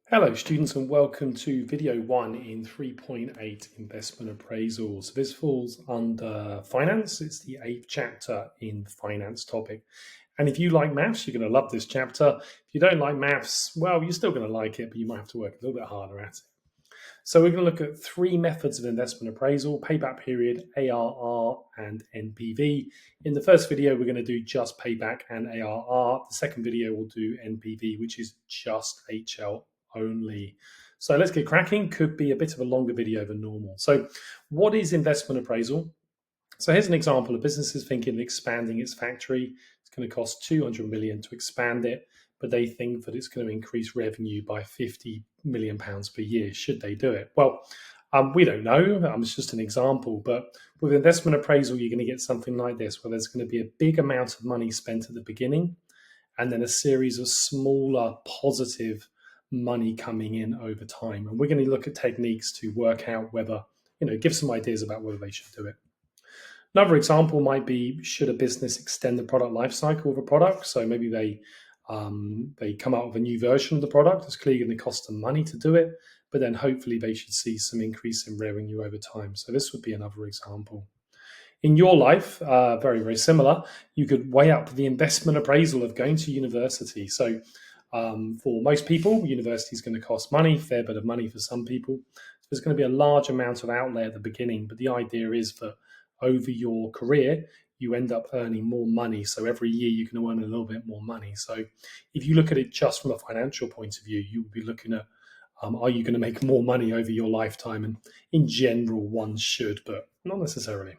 Hello students and welcome to video 1 in 3.8 investment appraisal. So this falls under finance. It's the 8th chapter in the finance topic. And if you like maths, you're going to love this chapter. If you don't like maths, well, you're still going to like it, but you might have to work a little bit harder at it. So we're going to look at 3 methods of investment appraisal: payback period, ARR, and NPV. In the first video, we're going to do just payback and ARR. The second video will do NPV, which is just HL only. So let's get cracking. Could be a bit of a longer video than normal. So what is investment appraisal? So here's an example. A business is thinking of expanding its factory. It's going to cost 200 million to expand it, but they think that it's going to increase revenue by 50 million pounds per year. Should they do it? Well, we don't know. It's just an example. But with investment appraisal, you're going to get something like this, where there's going to be a big amount of money spent at the beginning, and then a series of smaller positive money coming in over time. And we're going to look at techniques to work out whether, give some ideas about whether they should do it. Another example might be, should a business extend the product life cycle of a product? So maybe they come out with a new version of the product. It's clearly going to cost them money to do it, but then hopefully they should see some increase in revenue over time. So this would be another example. In your life, very, very similar, you could weigh up the investment appraisal of going to university. So for most people, university is going to cost money, fair bit of money for some people. So there's going to be a large amount of outlay at the beginning, but the idea is that over your career, you end up earning more money. So every year you can earn a little bit more money. So if you look at it just from a financial point of view, you would be looking at, are you going to make more money over your lifetime? And in general, one should, but not necessarily.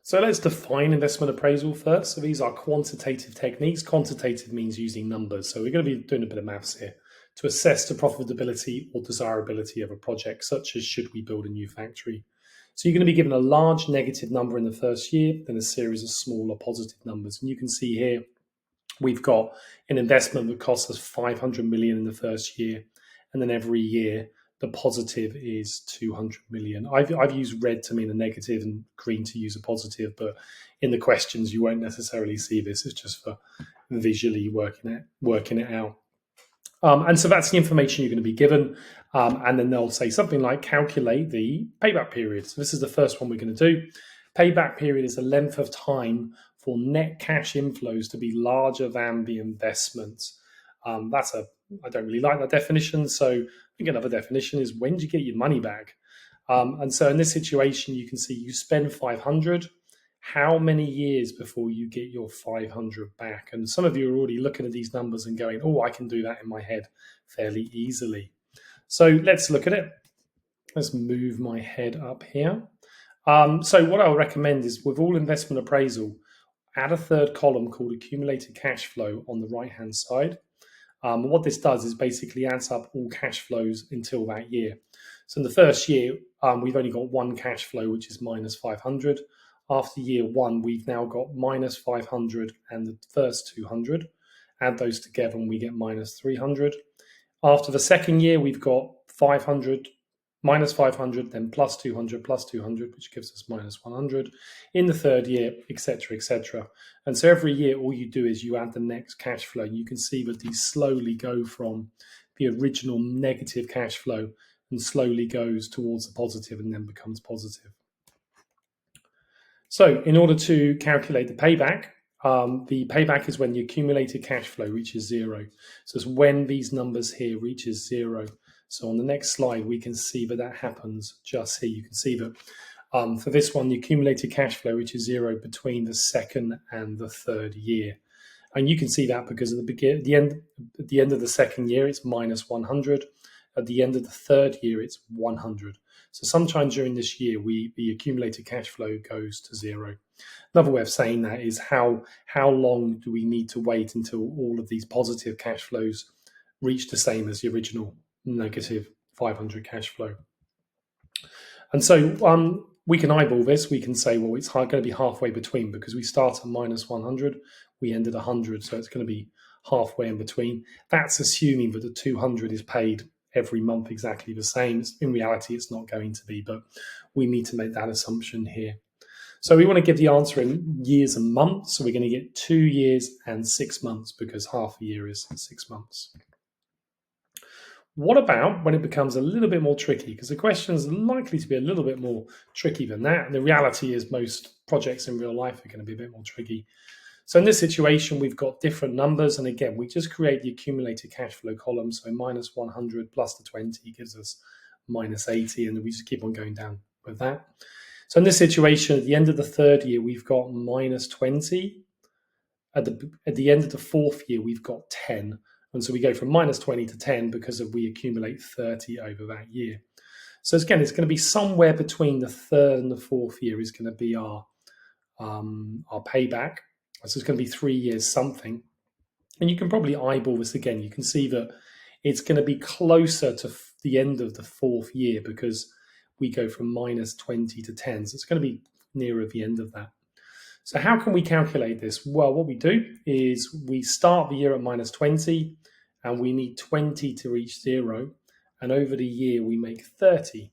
So let's define investment appraisal first. So these are quantitative techniques. Quantitative means using numbers. So we're going to be doing a bit of maths here to assess the profitability or desirability of a project, such as should we build a new factory. So you're going to be given a large negative number in the first year, then a series of smaller positive numbers. And you can see here, we've got an investment that costs us 500 million in the first year. And then every year, the positive is 200 million. I've used red to mean a negative and green to use a positive, but in the questions, you won't necessarily see this. It's just for visually working it out. And so that's the information you're going to be given. And then they'll say something like calculate the payback period. So this is the first one we're going to do. Payback period is the length of time for net cash inflows to be larger than the investment. I don't really like that definition. So I think another definition is, when do you get your money back? And so in this situation, you can see you spend 500. How many years before you get your 500 back? And some of you are already looking at these numbers and going, oh, I can do that in my head fairly easily. So let's look at it. Let's move my head up here. So what I'll recommend is, with all investment appraisal, add a third column called accumulated cash flow on the right-hand side. What this does is basically adds up all cash flows until that year. So in the first year, we've only got one cash flow, which is minus 500. After year 1, we've now got minus 500 and the first 200. Add those together and we get minus 300. After the second year, we've got 500, minus 500, then plus 200, which gives us minus 100. In the third year, etc., etc. And so every year, all you do is you add the next cash flow. You can see that these slowly go from the original negative cash flow and slowly goes towards the positive and then becomes positive. So in order to calculate the payback is when the accumulated cash flow reaches 0. So it's when these numbers here reaches 0. So on the next slide, we can see that happens just here. You can see that for this one, the accumulated cash flow reaches 0 between the second and the third year. And you can see that because at the end of the second year, it's minus 100. At the end of the third year, it's 100. So sometime during this year, the accumulated cash flow goes to 0. Another way of saying that is, how long do we need to wait until all of these positive cash flows reach the same as the original negative 500 cash flow? And so we can eyeball this. We can say, well, it's going to be halfway between, because we start at minus 100, we end at 100, so it's going to be halfway in between. That's assuming that the 200 is paid every month exactly the same. In reality, it's not going to be, but we need to make that assumption here. So we want to give the answer in years and months. So we're going to get 2 years and 6 months, because half a year is 6 months. What about when it becomes a little bit more tricky? Because the question is likely to be a little bit more tricky than that. And the reality is most projects in real life are going to be a bit more tricky. So in this situation, we've got different numbers. And again, we just create the accumulated cash flow column. So minus 100 plus the 20 gives us minus 80. And we just keep on going down with that. So in this situation, at the end of the third year, we've got minus 20. At the end of the fourth year, we've got 10. And so we go from minus 20 to 10 because we accumulate 30 over that year. So again, it's going to be somewhere between the third and the fourth year is going to be our payback. So it's going to be 3 years something. And you can probably eyeball this again. You can see that it's going to be closer to the end of the fourth year because we go from minus 20 to 10. So it's going to be nearer the end of that. So how can we calculate this? Well, what we do is we start the year at minus 20 and we need 20 to reach 0. And over the year, we make 30.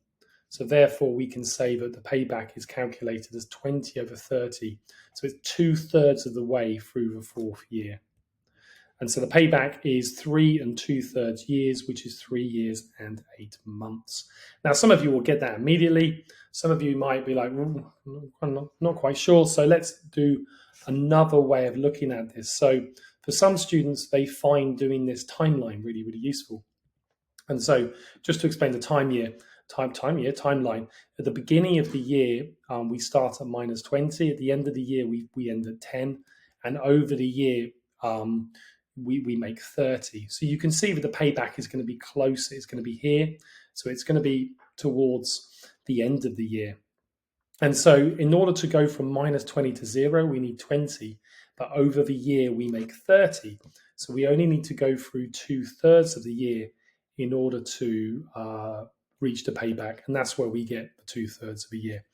So therefore, we can say that the payback is calculated as 20 over 30. So it's 2/3 of the way through the fourth year. And so the payback is 3 2/3 years, which is 3 years and 8 months. Now, some of you will get that immediately. Some of you might be like, I'm not quite sure. So let's do another way of looking at this. So for some students, they find doing this timeline really, really useful. And so just to explain the timeline, at the beginning of the year, we start at minus 20. At the end of the year, we end at 10. And over the year, we make 30. So you can see that the payback is going to be closer. It's going to be here. So it's going to be towards the end of the year. And so in order to go from minus 20 to 0, we need 20. But over the year, we make 30. So we only need to go through 2/3 of the year in order to reach the payback. And that's where we get the 2/3 of a year.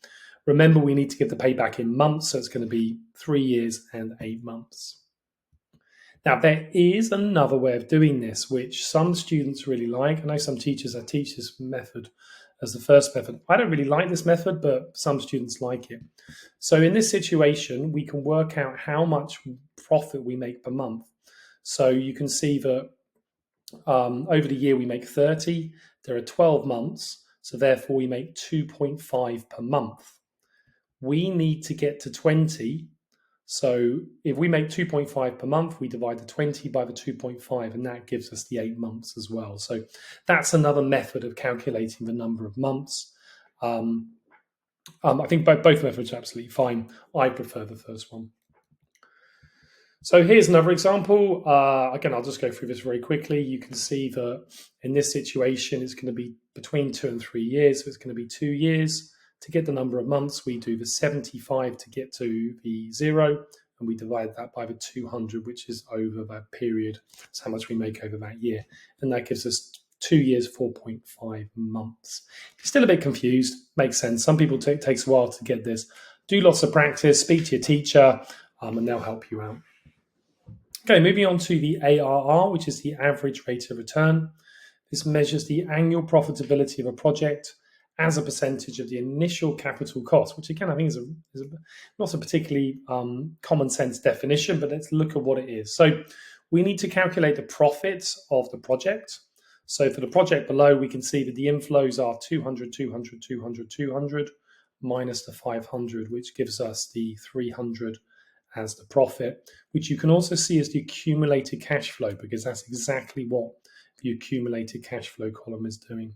Remember, we need to get the payback in months. So it's going to be 3 years and 8 months. Now, there is another way of doing this, which some students really like. I know some teachers teach this method as the first method. I don't really like this method, but some students like it. So in this situation, we can work out how much profit we make per month. So you can see that over the year, we make 30. There are 12 months. So therefore, we make 2.5 per month. We need to get to 20. So if we make 2.5 per month, we divide the 20 by the 2.5, and that gives us the 8 months as well. So that's another method of calculating the number of months. I think both methods are absolutely fine. I prefer the first one. So here's another example. Again, I'll just go through this very quickly. You can see that in this situation, it's going to be between 2 and 3 years. So it's going to be 2 years. To get the number of months, we do the 75 to get to the 0, and we divide that by the 200, which is over that period. That's how much we make over that year. And that gives us 2 years, 4.5 months. If you're still a bit confused, makes sense. Some people takes a while to get this. Do lots of practice, speak to your teacher, and they'll help you out. Okay, moving on to the ARR, which is the average rate of return. This measures the annual profitability of a project as a percentage of the initial capital cost, which again, I think is not a particularly common sense definition, but let's look at what it is. So we need to calculate the profits of the project. So for the project below, we can see that the inflows are 200, 200, 200, 200, minus the 500, which gives us the 300 as the profit, which you can also see as the accumulated cash flow, because that's exactly what the accumulated cash flow column is doing.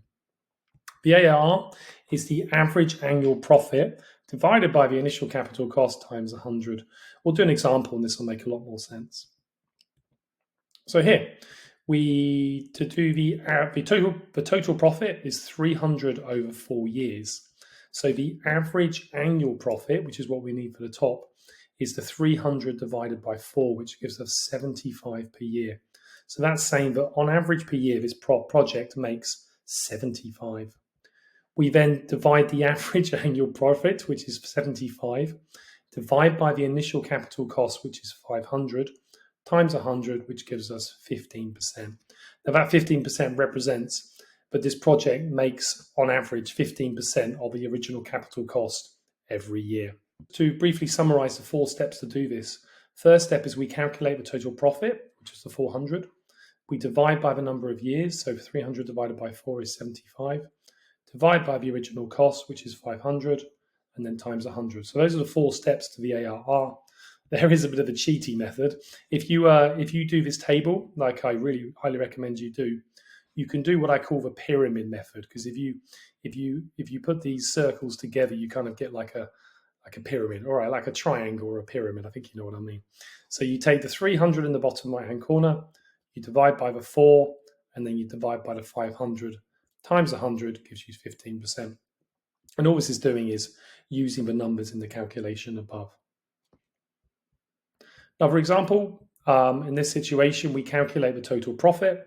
The ARR is the average annual profit divided by the initial capital cost times 100. We'll do an example and this will make a lot more sense. So here, the total profit is 300 over 4 years. So the average annual profit, which is what we need for the top, is the 300 divided by 4, which gives us 75 per year. So that's saying that on average per year, this project makes 75. We then divide the average annual profit, which is 75, divide by the initial capital cost, which is 500, times 100, which gives us 15%. Now that 15% represents that this project makes, on average, 15% of the original capital cost every year. To briefly summarize the 4 steps to do this, first step is we calculate the total profit, which is the 400. We divide by the number of years, so 300 divided by 4 is 75. Divide by the original cost, which is 500, and then times 100. So those are the 4 steps to the ARR. There is a bit of a cheaty method. If you do this table, like I really highly recommend you do, you can do what I call the pyramid method, because if you put these circles together, you kind of get like a pyramid, all right, like a triangle or a pyramid. I think you know what I mean. So you take the 300 in the bottom right hand corner, you divide by the 4, and then you divide by the 500 times 100 gives you 15%. And all this is doing is using the numbers in the calculation above. Another example, in this situation, we calculate the total profit,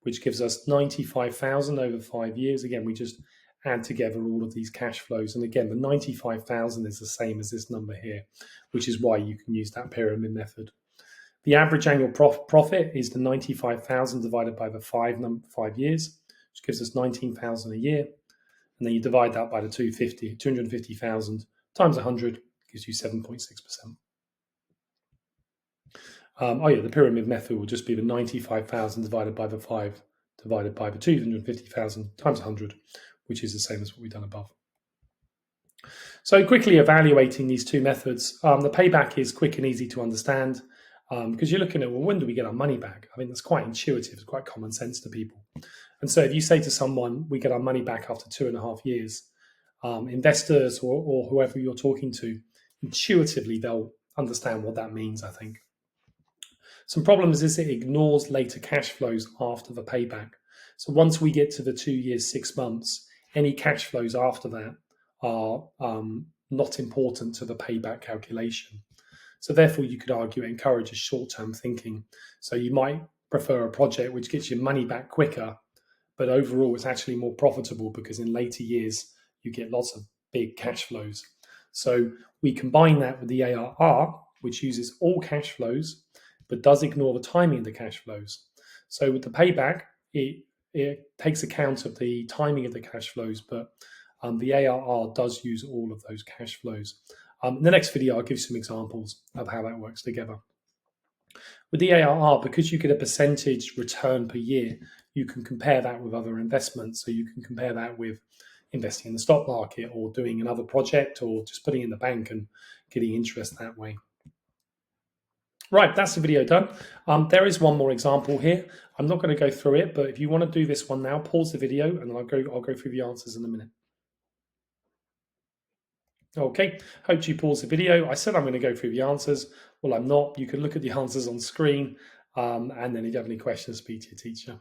which gives us 95,000 over 5 years. Again, we just add together all of these cash flows. And again, the 95,000 is the same as this number here, which is why you can use that pyramid method. The average annual profit is the 95,000 divided by the 5 years, which gives us 19,000 a year. And then you divide that by the 250,000 times 100 gives you 7.6%. The pyramid method will just be the 95,000 divided by the 5 divided by the 250,000 times 100, which is the same as what we've done above. So quickly evaluating these 2 methods, the payback is quick and easy to understand because you're looking at, well, when do we get our money back? I mean, that's quite intuitive. It's quite common sense to people. And so if you say to someone, we get our money back after 2.5 years, investors or whoever you're talking to, intuitively, they'll understand what that means, I think. Some problems is it ignores later cash flows after the payback. So once we get to the 2 years, 6 months, any cash flows after that are not important to the payback calculation. So therefore, you could argue it encourages short-term thinking. So you might prefer a project which gets your money back quicker, but overall it's actually more profitable because in later years, you get lots of big cash flows. So we combine that with the ARR, which uses all cash flows, but does ignore the timing of the cash flows. So with the payback, it takes account of the timing of the cash flows, but the ARR does use all of those cash flows. In the next video, I'll give you some examples of how that works together. With the ARR, because you get a percentage return per year, you can compare that with other investments. So you can compare that with investing in the stock market or doing another project or just putting in the bank and getting interest that way. Right, that's the video done. There is one more example here. I'm not going to go through it, but if you want to do this one now, pause the video and then I'll go through the answers in a minute. Okay, hope you pause the video. I said I'm going to go through the answers. Well, I'm not. You can look at the answers on screen, and then if you have any questions, speak to your teacher.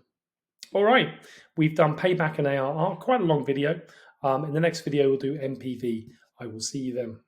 All right, we've done payback and ARR, quite a long video. In the next video, we'll do MPV. I will see you then.